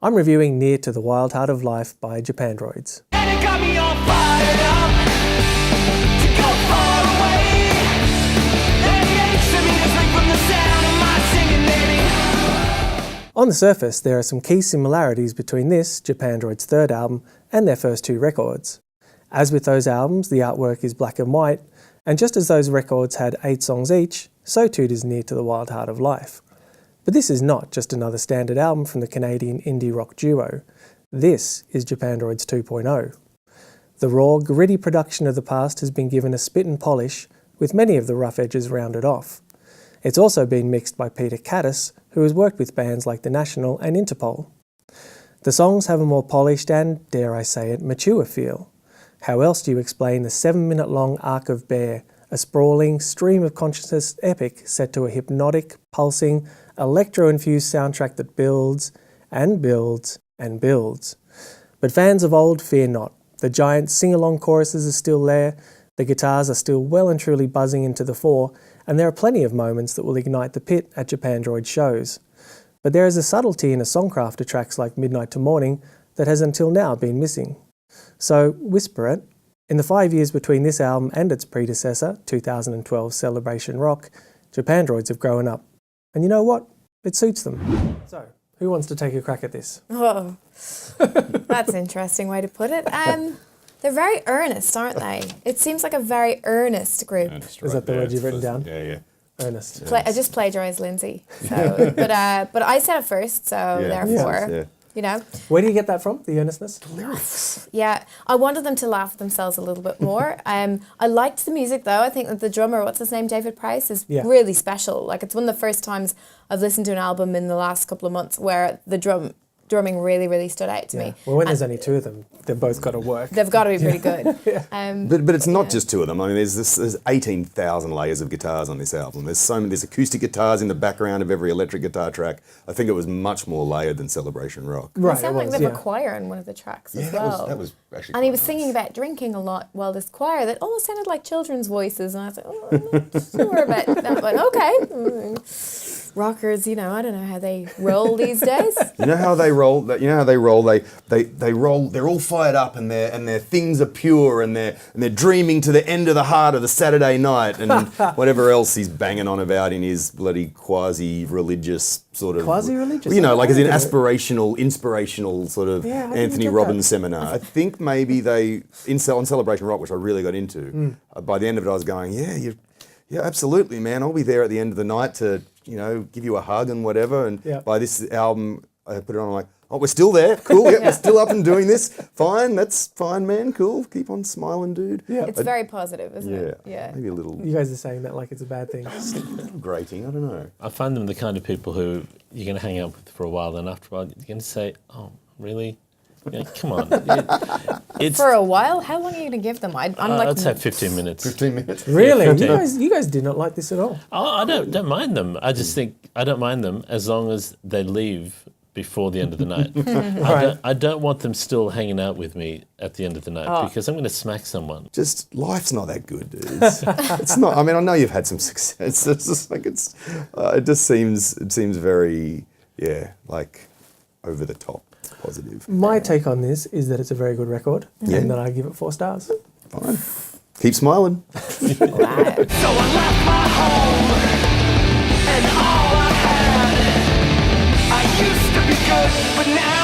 I'm reviewing Near to the Wild Heart of Life by Japandroids. And it got me all fired up to go far away. And Yates to me to drink from the sound of my singing, baby. On the surface, there are some key similarities between this, Japandroids' third album, and their first two records. As with those albums, the artwork is black and white, and just as those records had 8 songs each, so too does Near to the Wild Heart of Life. But this is not just another standard album from the Canadian indie rock duo. This is Japandroids 2.0. The raw, gritty production of the past has been given a spit and polish, with many of the rough edges rounded off. It's also been mixed by Peter Caddis, who has worked with bands like The National and Interpol. The songs have a more polished and, dare I say it, mature feel. How else do you explain the 7-minute-long Arc of Bear, a sprawling, stream-of-consciousness epic set to a hypnotic, pulsing, electro-infused soundtrack that builds and builds and builds. But fans of old, fear not. The giant sing-along choruses are still there, the guitars are still well and truly buzzing into the fore, and there are plenty of moments that will ignite the pit at Japandroid shows. But there is a subtlety in a songcraft to tracks like Midnight to Morning that has until now been missing. So, whisper it. In the 5 years between this album and its predecessor, 2012's Celebration Rock, Japandroids have grown up. And you know what? It suits them. So, who wants to take a crack at this? Oh, that's an interesting way to put it. They're very earnest, aren't they? It seems like a very earnest group. Is that the word you've written down? Yeah. Earnest. I just plagiarised Lindsay. So, but I said it first, so therefore, you know. Where do you get that from, the earnestness? Lyrics. Yeah, I wanted them to laugh at themselves a little bit more. I liked the music though. I think that the drummer, what's his name, David Price, is really special. Like, it's one of the first times I've listened to an album in the last couple of months where the drumming really, really stood out to me. Well, when there's only 2 of them, they've both got to work. They've got to be pretty good. But it's not just 2 of them. I mean, there's 18,000 layers of guitars on this album. There's acoustic guitars in the background of every electric guitar track. I think it was much more layered than Celebration Rock. Right, it sounded like they have a choir in one of the tracks as well. That was actually. And he was singing about drinking a lot while this choir that almost sounded like children's voices, and I was like, oh, I'm not sure about that, but okay. Rockers, you know, I don't know how they roll these days. You know how they roll. They roll. They're all fired up, and their things are pure, and they're dreaming to the end of the heart of the Saturday night, and whatever else he's banging on about in his bloody quasi-religious sort of. Quasi-religious. You know, like as in inspirational sort of Anthony Robbins seminar. I think maybe on Celebration Rock, which I really got into. By the end of it, I was going, yeah, absolutely, man. I'll be there at the end of the night to, you know, give you a hug and whatever. And by this album, I put it on, I'm like, oh, we're still there. Cool. Yeah, we're still up and doing this. Fine. That's fine, man. Cool. Keep on smiling, dude. Yeah. It's very positive, isn't it? Yeah. Maybe a little. You guys are saying that like it's a bad thing. A little grating. I don't know. I find them the kind of people who you're going to hang out with for a while, then after a while you're going to say, oh, really? Yeah, come on. It's for a while? How long are you going to give them? I'd say 15 minutes. 15 minutes. Really? Yeah, you guys did not like this at all. Oh, I don't mind them. I just think I don't mind them as long as they leave before the end of the night. I don't want them still hanging out with me at the end of the night because I'm going to smack someone. Just life's not that good, dude. It's not. I mean, I know you've had some success. It's just like it just seems very like over the top. Positive. My take on this is that it's a very good record and that I give it 4 stars. Fine. Keep smiling. So I left my home and all I had. I used to be good, but now